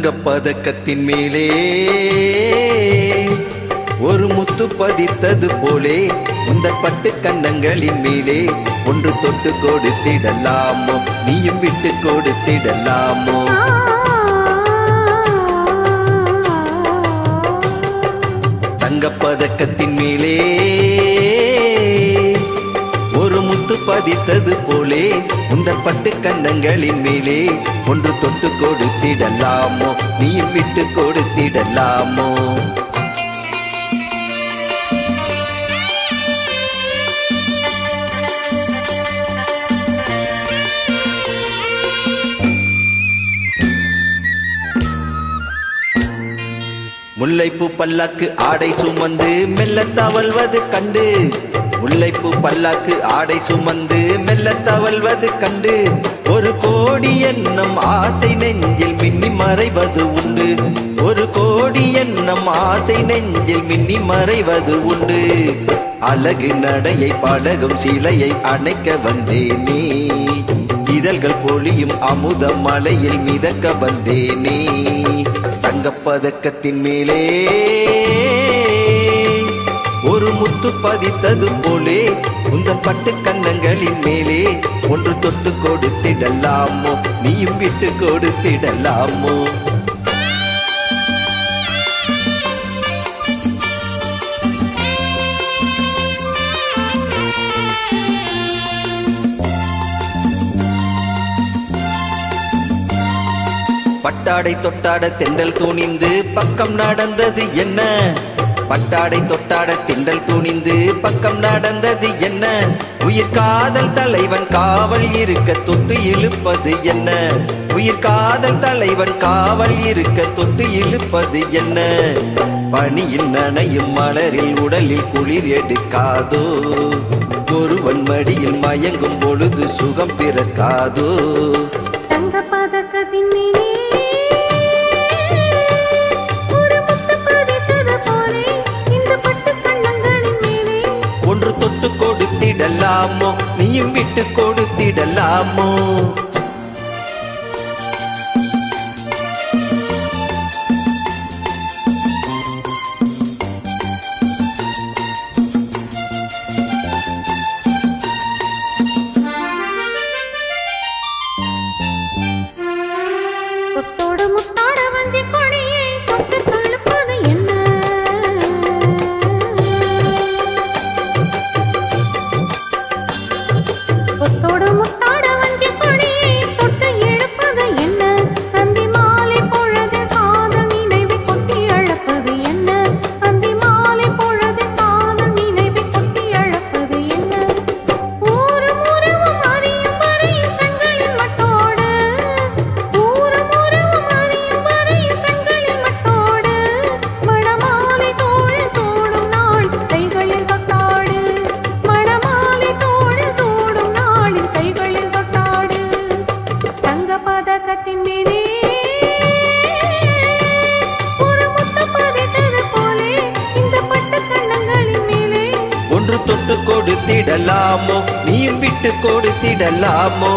தங்கப் பதக்கத்தின் மேலே ஒரு முத்து பதித்தது போலே உந்தன் பட்டு கன்னங்களின் மேலே ஒன்று தொட்டு கொடுத்திடலாமோ, நீயும் விட்டு கொடுத்திடலாமோ? தங்கப் பதக்கத்தின் மேலே ஒரு முத்து பதித்தது போலே உந்தன் பட்டு கன்னங்களின் மேலே ஒன்று தொட்டு கொடுத்திடலாமோ, நீயும் விட்டு கொடுத்திடலாமோ? முல்லைப்பூ பல்லாக்கு ஆடை சுமந்து மெல்ல தவழ்வது கண்டு, முல்லைப்பூ பல்லாக்கு ஆடை சுமந்து மெல்ல தவழ்வது கண்டு, ஒரு கோடி எண்ணம் ஆசை நெஞ்சில் மின்னி மறைவது உண்டு, ஒரு கோடி எண்ணம் ஆசை நெஞ்சில் மின்னி மறைவது உண்டு. அழகு நடையை பழகும் சிலையை அணைக்க வந்தேனே, இதழ்கள் பொழியும் அமுத மலையில் மிதக்க வந்தேனே. தங்கப் பதக்கத்தின் மேலே ஒரு முத்து பதித்தது போலே உந்தன் பட்டு கன்னங்களின் மேலே ஒன்று தொட்டு கொடுத்திடலாமோ, நீயும் விட்டு கொடுத்திடலாமோ? பட்டாடை தொட்டாட தென்றல் துணிந்து பக்கம் நடந்தது என்ன, பட்டாடை தொட்டாட தென்றல் துணிந்து பக்கம் நடந்தது என்ன, உயிர் காதல் தலைவன் காவல் இருக்க தொட்டு இழுப்பது என்ன, உயிர் காதல் தலைவன் காவல் இருக்க தொட்டு இழுப்பது என்ன? பனியில் நனையும் மலரில் உடலில் குளிர் எடுக்காதோ, ஒருவன் மடியில் மயங்கும் பொழுது சுகம் பிறக்காதோ? தங்கப் பதக்கத்தின் மேலே ஒன்று தொட்டு கொடுத்திடலாமோ, நீயும் விட்டு கொடுத்திடலாமோ? கொத்தோடு முத்தாட வஞ்சி கொடியை தொட்டு தழுப்பது என்ன, கொத்தோடு முத்தாட வஞ்சி கொடியை தொட்டு இழுப்பது என்ன, அந்தி மாலை பொழுது காதல் நினைவை கொட்டி அழப்பது என்ன, அந்தி மாலை பொழுது காதல் நினைவை கொட்டி அழப்பது என்ன? ஊரும் உறவும் அறியும் வரையும் கண்களின் மட்டோடு, ஊரும் உறவும் அறியும் வரையும் கண்களின் மட்டோடு, மணமாலை தோழில் சூடும் நாள் கைகளில் தொட்டாடு, மணமாலை தோழில் சூடும் நாளில் கைகளில் தொட்டாடு. தங்கப் பதக்கத்தின் மேலே ஒரு முத்து பதித்தது போலே இந்த பட்டு கன்னங்களின் மேலே ஒன்று தொட்டு கொடுத்திடலாமோ, நீயும் விட்டு கொடுத்திடலாமோ?